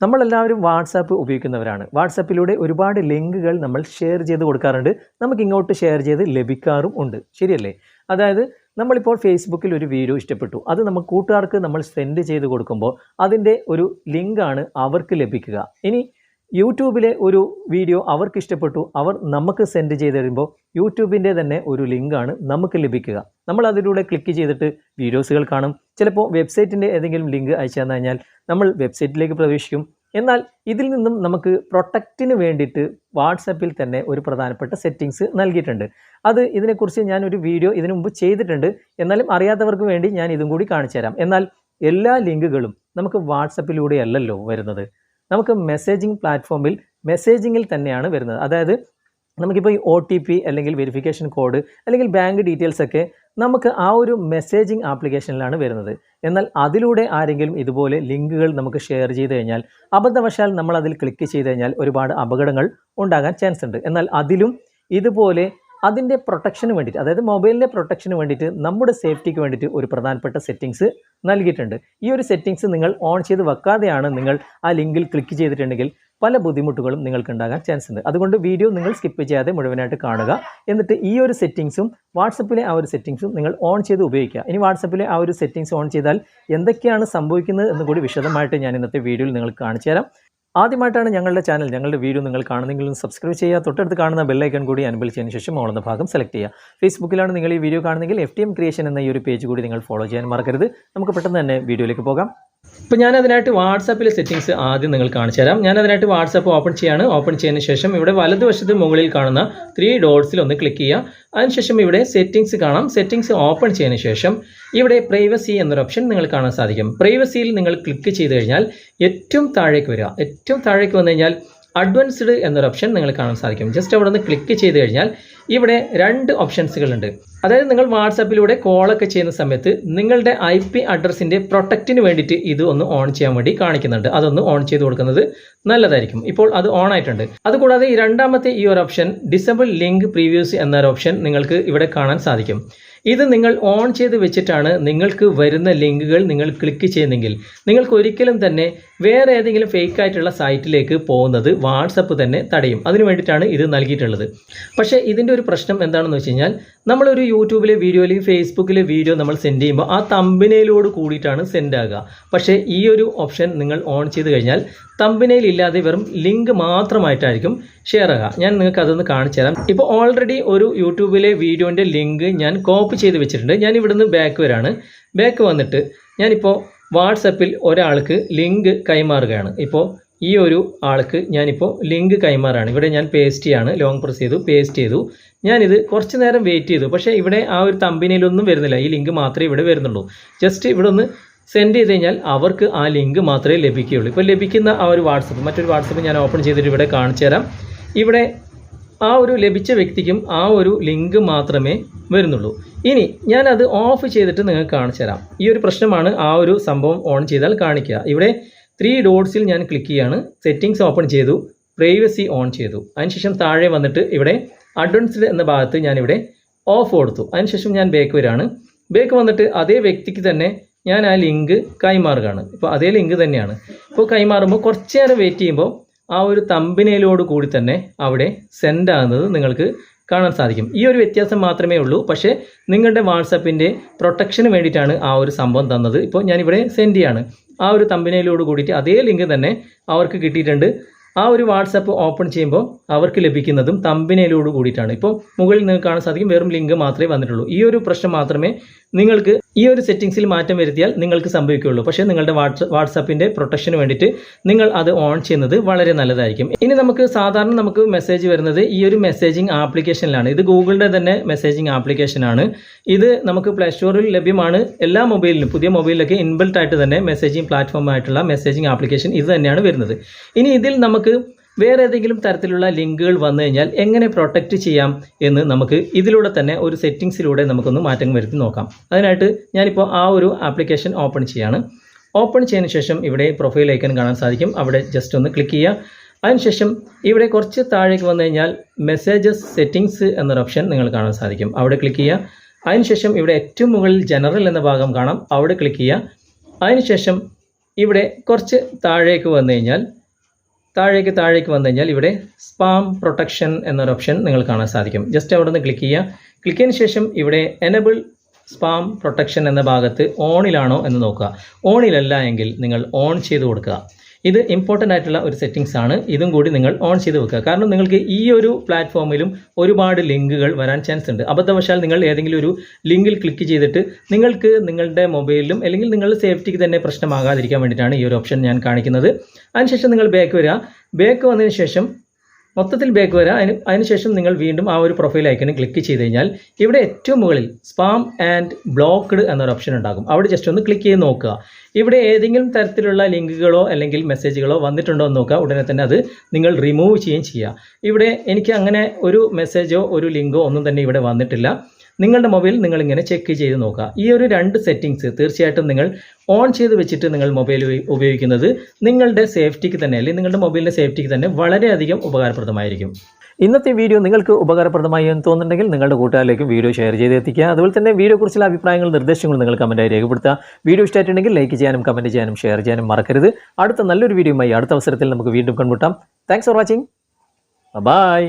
നമ്മളെല്ലാവരും വാട്സാപ്പ് ഉപയോഗിക്കുന്നവരാണ്. വാട്സാപ്പിലൂടെ ഒരുപാട് ലിങ്കുകൾ നമ്മൾ ഷെയർ ചെയ്ത് കൊടുക്കാറുണ്ട്. നമുക്കിങ്ങോട്ട് ഷെയർ ചെയ്ത് ലഭിക്കാറും ഉണ്ട്. ശരിയല്ലേ? അതായത് നമ്മളിപ്പോൾ ഫേസ്ബുക്കിൽ ഒരു വീഡിയോ ഇഷ്ടപ്പെട്ടു. അത് നമ്മൾ കൂട്ടുകാർക്ക് നമ്മൾ സെൻഡ് ചെയ്ത് കൊടുക്കുമ്പോൾ അതിൻ്റെ ഒരു ലിങ്കാണ് അവർക്ക് ലഭിക്കുക. ഇനി യൂട്യൂബിലെ ഒരു വീഡിയോ അവർക്ക് ഇഷ്ടപ്പെട്ടു, അവർ നമുക്ക് സെൻഡ് ചെയ്ത് തരുമ്പോൾ യൂട്യൂബിൻ്റെ തന്നെ ഒരു ലിങ്കാണ് നമുക്ക് ലഭിക്കുക. നമ്മൾ അതിലൂടെ ക്ലിക്ക് ചെയ്തിട്ട് വീഡിയോസുകൾ കാണും. ചിലപ്പോൾ വെബ്സൈറ്റിൻ്റെ ഏതെങ്കിലും ലിങ്ക് അയച്ചു തന്നു കഴിഞ്ഞാൽ നമ്മൾ വെബ്സൈറ്റിലേക്ക് പ്രവേശിക്കും. എന്നാൽ ഇതിൽ നിന്നും നമുക്ക് പ്രൊട്ടക്റ്റിന് വേണ്ടിയിട്ട് വാട്സാപ്പിൽ തന്നെ ഒരു പ്രധാനപ്പെട്ട സെറ്റിങ്സ് നൽകിയിട്ടുണ്ട്. ഇതിനെക്കുറിച്ച് ഞാനൊരു വീഡിയോ ഇതിനു മുമ്പ് ചെയ്തിട്ടുണ്ട്. എന്നാലും അറിയാത്തവർക്ക് വേണ്ടി ഞാൻ ഇതും കൂടി കാണിച്ചു തരാം. എന്നാൽ എല്ലാ ലിങ്കുകളും നമുക്ക് വാട്സാപ്പിലൂടെ അല്ലല്ലോ വരുന്നത്. നമുക്ക് മെസ്സേജിങ് പ്ലാറ്റ്ഫോമിൽ മെസ്സേജിങ്ങിൽ തന്നെയാണ് വരുന്നത്. അതായത് നമുക്കിപ്പോൾ ഈ OTP അല്ലെങ്കിൽ വെരിഫിക്കേഷൻ കോഡ് അല്ലെങ്കിൽ ബാങ്ക് ഡീറ്റെയിൽസ് ഒക്കെ നമുക്ക് ആ ഒരു മെസ്സേജിങ് ആപ്ലിക്കേഷനിലാണ് വരുന്നത്. എന്നാൽ അതിലൂടെ ആരെങ്കിലും ഇതുപോലെ ലിങ്കുകൾ നമുക്ക് ഷെയർ ചെയ്ത് കഴിഞ്ഞാൽ അബദ്ധവശാൽ നമ്മൾ അതിൽ ക്ലിക്ക് ചെയ്ത് കഴിഞ്ഞാൽ ഒരുപാട് അപകടങ്ങൾ ഉണ്ടാകാൻ ചാൻസ് ഉണ്ട്. എന്നാൽ അതിലും ഇതുപോലെ അതിൻ്റെ പ്രൊട്ടക്ഷന് വേണ്ടിയിട്ട്, അതായത് മൊബൈലിൻ്റെ പ്രൊട്ടക്ഷന് വേണ്ടിയിട്ട്, നമ്മുടെ സേഫ്റ്റിക്ക് വേണ്ടിയിട്ട് ഒരു പ്രധാനപ്പെട്ട സെറ്റിങ്സ് നൽകിയിട്ടുണ്ട്. ഈ ഒരു സെറ്റിങ്സ് നിങ്ങൾ ഓൺ ചെയ്ത് വെക്കാതെയാണ് നിങ്ങൾ ആ ലിങ്കിൽ ക്ലിക്ക് ചെയ്തിട്ടുണ്ടെങ്കിൽ പല ബുദ്ധിമുട്ടുകളും നിങ്ങൾക്ക് ഉണ്ടാകാൻ ചാൻസ് ഉണ്ട്. അതുകൊണ്ട് വീഡിയോ നിങ്ങൾ സ്കിപ്പ് ചെയ്യാതെ മുഴുവനായിട്ട് കാണുക. എന്നിട്ട് ഈ ഒരു സെറ്റിങ്സും വാട്സപ്പിലെ ആ ഒരു സെറ്റിങ്സും നിങ്ങൾ ഓൺ ചെയ്ത് ഉപയോഗിക്കുക. ഇനി വാട്സപ്പിലെ ആ ഒരു സെറ്റിങ്സ് ഓൺ ചെയ്താൽ എന്തൊക്കെയാണ് സംഭവിക്കുന്നത് എന്ന് കൂടി വിശദമായിട്ട് ഞാൻ ഇന്നത്തെ വീഡിയോയിൽ നിങ്ങൾക്ക് കാണിച്ചു തരാം. ആദ്യമായിട്ടാണ് ഞങ്ങളുടെ വീഡിയോ നിങ്ങൾ കാണുന്നെങ്കിലും സബ്സ്ക്രൈബ് ചെയ്യുക. തൊട്ടടുത്ത് കാണുന്ന ബെല്ലൈക്കൺ കൂടി അനബിൾ ചെയ്തതിന് ശേഷം ഓളുന്ന ഭാഗം സെലക്ട് ചെയ്യുക. ഫേസ്ബുക്കിലാണ് നിങ്ങൾ ഈ വീഡിയോ കാണുന്നെങ്കിൽ FTM ക്രിയേഷൻ എന്ന ഈ ഒരു പേജ് കൂടി നിങ്ങൾ ഫോളോ ചെയ്യാൻ മറക്കരുത്. നമുക്ക് പെട്ടെന്ന് തന്നെ വീഡിയോയിലേക്ക് പോകാം. ഇപ്പോൾ ഞാനതിനായിട്ട് വാട്സാപ്പിലെ സെറ്റിങ്സ് ആദ്യം നിങ്ങൾ കാണിച്ചു തരാം. ഞാനതിനായിട്ട് വാട്സാപ്പ് ഓപ്പൺ ചെയ്തതിന് ശേഷം ഇവിടെ വലതുവശത്ത് മുകളിൽ കാണുന്ന 3 ഡോട്ട്സിൽ ഒന്ന് ക്ലിക്ക് ചെയ്യുക. അതിനുശേഷം ഇവിടെ സെറ്റിങ്സ് കാണാം. സെറ്റിങ്സ് ഓപ്പൺ ചെയ്തതിന് ശേഷം ഇവിടെ പ്രൈവസി എന്നൊരു ഓപ്ഷൻ നിങ്ങൾ കാണാൻ സാധിക്കും. പ്രൈവസിയിൽ നിങ്ങൾ ക്ലിക്ക് ചെയ്ത് കഴിഞ്ഞാൽ ഏറ്റവും താഴേക്ക് വരിക. ഏറ്റവും താഴേക്ക് വന്നു കഴിഞ്ഞാൽ അഡ്വാൻസ്ഡ് എന്നൊരു ഓപ്ഷൻ നിങ്ങൾ കാണാൻ സാധിക്കും. ജസ്റ്റ് അവിടെ നിന്ന് ക്ലിക്ക് ചെയ്ത് കഴിഞ്ഞാൽ ഇവിടെ 2 ഓപ്ഷൻസുകളുണ്ട്. അതായത് നിങ്ങൾ വാട്സാപ്പിലൂടെ കോളൊക്കെ ചെയ്യുന്ന സമയത്ത് നിങ്ങളുടെ IP അഡ്രസ്സിൻ്റെ പ്രൊട്ടക്റ്റിന് വേണ്ടിയിട്ട് ഇത് ഒന്ന് ഓൺ ചെയ്യാൻ വേണ്ടി കാണിക്കുന്നുണ്ട്. അതൊന്ന് ഓൺ ചെയ്ത് കൊടുക്കുന്നത് നല്ലതായിരിക്കും. ഇപ്പോൾ അത് ഓൺ ആയിട്ടുണ്ട്. അതുകൂടാതെ ഈ രണ്ടാമത്തെ ഈ ഒരു ഓപ്ഷൻ ഡിസേബിൾ ലിങ്ക് പ്രീവ്യൂസ് എന്നൊരു ഓപ്ഷൻ നിങ്ങൾക്ക് ഇവിടെ കാണാൻ സാധിക്കും. ഇത് നിങ്ങൾ ഓൺ ചെയ്ത് വെച്ചിട്ടാണ് നിങ്ങൾക്ക് വരുന്ന ലിങ്കുകൾ നിങ്ങൾ ക്ലിക്ക് ചെയ്യുന്നെങ്കിൽ നിങ്ങൾക്ക് ഒരിക്കലും തന്നെ വേറെ ഏതെങ്കിലും ഫേക്ക് ആയിട്ടുള്ള സൈറ്റിലേക്ക് പോകുന്നത് വാട്സപ്പ് തന്നെ തടയും. അതിനു വേണ്ടിയിട്ടാണ് ഇത് നൽകിയിട്ടുള്ളത്. പക്ഷേ ഇതിൻ്റെ ഒരു പ്രശ്നം എന്താണെന്ന് വെച്ച് കഴിഞ്ഞാൽ നമ്മളൊരു യൂട്യൂബിലെ വീഡിയോ അല്ലെങ്കിൽ ഫേസ്ബുക്കിലെ വീഡിയോ നമ്മൾ സെൻഡ് ചെയ്യുമ്പോൾ ആ തമ്പനയിലോട് കൂടിയിട്ടാണ് സെൻഡ് ആകുക. പക്ഷേ ഈ ഒരു ഓപ്ഷൻ നിങ്ങൾ ഓൺ ചെയ്ത് കഴിഞ്ഞാൽ തമ്പനയിൽ ഇല്ലാതെ വെറും ലിങ്ക് മാത്രമായിട്ടായിരിക്കും ഷെയർ ആകുക. ഞാൻ നിങ്ങൾക്ക് അതൊന്ന് കാണിച്ചു തരാം. ഇപ്പോൾ ഓൾറെഡി ഒരു യൂട്യൂബിലെ വീഡിയോൻ്റെ ലിങ്ക് ഞാൻ കോപ്പി ചെയ്ത് വെച്ചിട്ടുണ്ട്. ഞാൻ ഇവിടുന്ന് ബാക്ക് വന്നിട്ട് ഞാനിപ്പോൾ വാട്സപ്പിൽ ഒരാൾക്ക് ലിങ്ക് കൈമാറുകയാണ്. ഇപ്പോൾ ഈ ഒരു ആൾക്ക് ഞാനിപ്പോൾ ലിങ്ക് കൈമാറാണ്. ഇവിടെ ഞാൻ പേസ്റ്റ് ചെയ്യാണ്. ലോങ് പ്രസ് ചെയ്തു, പേസ്റ്റ് ചെയ്തു. ഞാനിത് കുറച്ച് നേരം വെയിറ്റ് ചെയ്തു. പക്ഷേ ഇവിടെ ആ ഒരു തമ്പനയിലൊന്നും വരുന്നില്ല. ഈ ലിങ്ക് മാത്രമേ ഇവിടെ വരുന്നുള്ളൂ. ജസ്റ്റ് ഇവിടെ ഒന്ന് സെൻഡ് ചെയ്ത് കഴിഞ്ഞാൽ അവർക്ക് ആ ലിങ്ക് മാത്രമേ ലഭിക്കുകയുള്ളൂ. ഇപ്പോൾ ലഭിക്കുന്ന ആ ഒരു മറ്റൊരു വാട്സപ്പ് ഞാൻ ഓപ്പൺ ചെയ്തിട്ട് ഇവിടെ കാണിച്ചു തരാം. ഇവിടെ ആ ഒരു ലഭിച്ച വ്യക്തിക്കും ആ ഒരു ലിങ്ക് മാത്രമേ വരുന്നുള്ളൂ. ഇനി ഞാനത് ഓഫ് ചെയ്തിട്ട് നിങ്ങൾക്ക് കാണിച്ചു തരാം. ഈ ഒരു പ്രശ്നമാണ് ആ ഒരു സംഭവം ഓൺ ചെയ്താൽ കാണിക്കുക. ഇവിടെ 3 ഡോട്ട്സിൽ ഞാൻ ക്ലിക്ക് ചെയ്യാണ്. സെറ്റിങ്സ് ഓപ്പൺ ചെയ്തു, പ്രൈവസി ഓൺ ചെയ്തു. അതിനുശേഷം താഴെ വന്നിട്ട് ഇവിടെ അഡ്വാൻസ്ഡ് എന്ന ഭാഗത്ത് ഞാനിവിടെ ഓഫ് കൊടുത്തു. അതിനുശേഷം ഞാൻ ബാക്ക് വന്നിട്ട് അതേ വ്യക്തിക്ക് തന്നെ ഞാൻ ആ ലിങ്ക് കൈമാറുകയാണ്. ഇപ്പോൾ അതേ ലിങ്ക് തന്നെയാണ്. ഇപ്പോൾ കൈമാറുമ്പോൾ കുറച്ച് നേരം വെയിറ്റ് ചെയ്യുമ്പോൾ ആ ഒരു തമ്പനയിലോട് കൂടി തന്നെ അവിടെ സെൻഡ് ആകുന്നത് നിങ്ങൾക്ക് കാണാൻ സാധിക്കും. ഈ ഒരു വ്യത്യാസം മാത്രമേ ഉള്ളൂ. പക്ഷേ നിങ്ങളുടെ വാട്സാപ്പിൻ്റെ പ്രൊട്ടക്ഷന് വേണ്ടിയിട്ടാണ് ആ ഒരു സംഭവം തന്നത്. ഇപ്പോൾ ഞാനിവിടെ സെൻഡ് ചെയ്യാണ്. ആ ഒരു തമ്പനയിലോട് കൂടിയിട്ട് അതേ ലിങ്ക് തന്നെ അവർക്ക് കിട്ടിയിട്ടുണ്ട്. ആ ഒരു വാട്സാപ്പ് ഓപ്പൺ ചെയ്യുമ്പോൾ അവർക്ക് ലഭിക്കുന്നതും തമ്പനയിലോട് കൂടിയിട്ടാണ്. ഇപ്പോൾ മുകളിൽ നിങ്ങൾക്ക് കാണാൻ സാധിക്കും വെറും ലിങ്ക് മാത്രമേ വന്നിട്ടുള്ളൂ. ഈ ഒരു പ്രശ്നം മാത്രമേ നിങ്ങൾക്ക് ഈ ഒരു സെറ്റിങ്സിൽ മാറ്റം വരുത്തിയാൽ നിങ്ങൾക്ക് സംഭവിക്കുകയുള്ളൂ. പക്ഷേ നിങ്ങളുടെ വാട്സാപ്പിൻ്റെ പ്രൊട്ടക്ഷന് വേണ്ടിയിട്ട് നിങ്ങൾ അത് ഓൺ ചെയ്യുന്നത് വളരെ നല്ലതായിരിക്കും. ഇനി നമുക്ക് മെസ്സേജ് വരുന്നത് ഈ ഒരു മെസ്സേജിങ് ആപ്ലിക്കേഷനിലാണ്. ഇത് ഗൂഗിളിൻ്റെ തന്നെ മെസ്സേജിങ് ആപ്ലിക്കേഷനാണ്. ഇത് നമുക്ക് പ്ലേ സ്റ്റോറിൽ ലഭ്യമാണ്. എല്ലാ മൊബൈലിലും, പുതിയ മൊബൈലിലൊക്കെ ഇൻബിൽട്ട് ആയിട്ട് തന്നെ മെസ്സേജിങ് പ്ലാറ്റ്ഫോം ആയിട്ടുള്ള മെസ്സേജിങ് ആപ്ലിക്കേഷൻ ഇത് തന്നെയാണ് വരുന്നത്. ഇനി ഇതിൽ നമുക്ക് വേറെ ഏതെങ്കിലും തരത്തിലുള്ള ലിങ്കുകൾ വന്നു കഴിഞ്ഞാൽ എങ്ങനെ പ്രൊട്ടക്റ്റ് ചെയ്യാം എന്ന് നമുക്ക് ഇതിലൂടെ തന്നെ ഒരു സെറ്റിങ്സിലൂടെ നമുക്കൊന്ന് മാറ്റം വരുത്തി നോക്കാം. അതിനായിട്ട് ഞാനിപ്പോൾ ആ ഒരു ആപ്ലിക്കേഷൻ ഓപ്പൺ ചെയ്യാണ്. ഓപ്പൺ ചെയ്തതിന് ശേഷം ഇവിടെ പ്രൊഫൈൽ ഐക്കൺ കാണാൻ സാധിക്കും. അവിടെ ജസ്റ്റ് ഒന്ന് ക്ലിക്ക് ചെയ്യുക. അതിനുശേഷം ഇവിടെ കുറച്ച് താഴേക്ക് വന്നു കഴിഞ്ഞാൽ മെസ്സേജസ് സെറ്റിങ്സ് എന്നൊരു ഓപ്ഷൻ നിങ്ങൾ കാണാൻ സാധിക്കും. അവിടെ ക്ലിക്ക് ചെയ്യുക. അതിനുശേഷം ഇവിടെ ഏറ്റവും മുകളിൽ ജനറൽ എന്ന ഭാഗം കാണാം. അവിടെ ക്ലിക്ക് ചെയ്യുക. അതിനുശേഷം ഇവിടെ കുറച്ച് താഴേക്ക് വന്നു കഴിഞ്ഞാൽ താഴേക്ക് വന്നു കഴിഞ്ഞാൽ ഇവിടെ സ്പാം പ്രൊട്ടക്ഷൻ എന്നൊരു ഓപ്ഷൻ നിങ്ങൾ കാണാൻ സാധിക്കും. ജസ്റ്റ് അവിടെ നിന്ന് ക്ലിക്ക് ചെയ്യുക. ക്ലിക്ക് ചെയ്തതിന് ശേഷം ഇവിടെ എനേബിൾ സ്പാം പ്രൊട്ടക്ഷൻ എന്ന ഭാഗത്ത് ഓണിലാണോ എന്ന് നോക്കുക. ഓണിലല്ല എങ്കിൽ നിങ്ങൾ ഓൺ ചെയ്ത് കൊടുക്കുക. ഇത് ഇമ്പോർട്ടൻ്റ് ആയിട്ടുള്ള ഒരു സെറ്റിംഗ്സ് ആണ്. ഇതും കൂടി നിങ്ങൾ ഓൺ ചെയ്ത് വെക്കുക. കാരണം നിങ്ങൾക്ക് ഈ ഒരു പ്ലാറ്റ്ഫോമിലും ഒരുപാട് ലിങ്കുകൾ വരാൻ ചാൻസ് ഉണ്ട്. അബദ്ധവശാൽ നിങ്ങൾ ഏതെങ്കിലും ഒരു ലിങ്കിൽ ക്ലിക്ക് ചെയ്തിട്ട് നിങ്ങൾക്ക് നിങ്ങളുടെ മൊബൈലിലും അല്ലെങ്കിൽ നിങ്ങളുടെ സേഫ്റ്റിക്ക് തന്നെ പ്രശ്നമാകാതിരിക്കാൻ വേണ്ടിയിട്ടാണ് ഈ ഒരു ഓപ്ഷൻ ഞാൻ കാണിക്കുന്നത്. അതിനുശേഷം നിങ്ങൾ ബാക്ക് വരിക. ബാക്ക് വന്നതിന് ശേഷം മൊത്തത്തിൽ ബാക്ക് വരിക. അതിനുശേഷം നിങ്ങൾ വീണ്ടും ആ ഒരു പ്രൊഫൈൽ ഐക്കണിൽ ക്ലിക്ക് ചെയ്ത് കഴിഞ്ഞാൽ ഇവിടെ ഏറ്റവും മുകളിൽ സ്പാം ആൻഡ് ബ്ലോക്ക്ഡ് എന്നൊരു ഓപ്ഷൻ ഉണ്ടാകും. അവിടെ ജസ്റ്റ് ഒന്ന് ക്ലിക്ക് ചെയ്ത് നോക്കുക. ഇവിടെ ഏതെങ്കിലും തരത്തിലുള്ള ലിങ്കുകളോ അല്ലെങ്കിൽ മെസ്സേജുകളോ വന്നിട്ടുണ്ടോ എന്ന് നോക്കുക. ഉടനെ തന്നെ അത് നിങ്ങൾ റിമൂവ് ചെയ്യുകയും ചെയ്യുക. ഇവിടെ എനിക്ക് അങ്ങനെ ഒരു മെസ്സേജോ ഒരു ലിങ്കോ ഒന്നും തന്നെ ഇവിടെ വന്നിട്ടില്ല. നിങ്ങളുടെ മൊബൈൽ നിങ്ങളിങ്ങനെ ചെക്ക് ചെയ്ത് നോക്കുക. ഈ ഒരു 2 സെറ്റിങ്സ് തീർച്ചയായിട്ടും നിങ്ങൾ ഓൺ ചെയ്ത് വെച്ചിട്ട് നിങ്ങൾ മൊബൈൽ ഉപയോഗിക്കുന്നത് നിങ്ങളുടെ സേഫ്റ്റിക്ക് തന്നെ അല്ലെങ്കിൽ നിങ്ങളുടെ മൊബൈലിൻ്റെ സേഫ്റ്റിക്ക് തന്നെ വളരെയധികം ഉപകാരപ്രദമായിരിക്കും. ഇന്നത്തെ വീഡിയോ നിങ്ങൾക്ക് ഉപകാരപ്രദമായി എന്ന് തോന്നുന്നുണ്ടെങ്കിൽ നിങ്ങളുടെ കൂട്ടുകാരിലേക്കും വീഡിയോ ഷെയർ ചെയ്ത് എത്തിക്കുക. അതുപോലെ തന്നെ വീഡിയോയെക്കുറിച്ചുള്ള അഭിപ്രായങ്ങളും നിർദ്ദേശങ്ങളും നിങ്ങൾ കമൻറ്റായി രേഖപ്പെടുത്തുക. വീഡിയോ ഇഷ്ടമായിട്ടുണ്ടെങ്കിൽ ലൈക്ക് ചെയ്യാനും കമൻറ്റ് ചെയ്യാനും ഷെയർ ചെയ്യാനും മറക്കരുത്. അടുത്ത നല്ലൊരു വീഡിയോയുമായി അടുത്ത അവസരത്തിൽ നമുക്ക് വീണ്ടും കണ്ടുമുട്ടാം. Thanks for watching. ബൈ.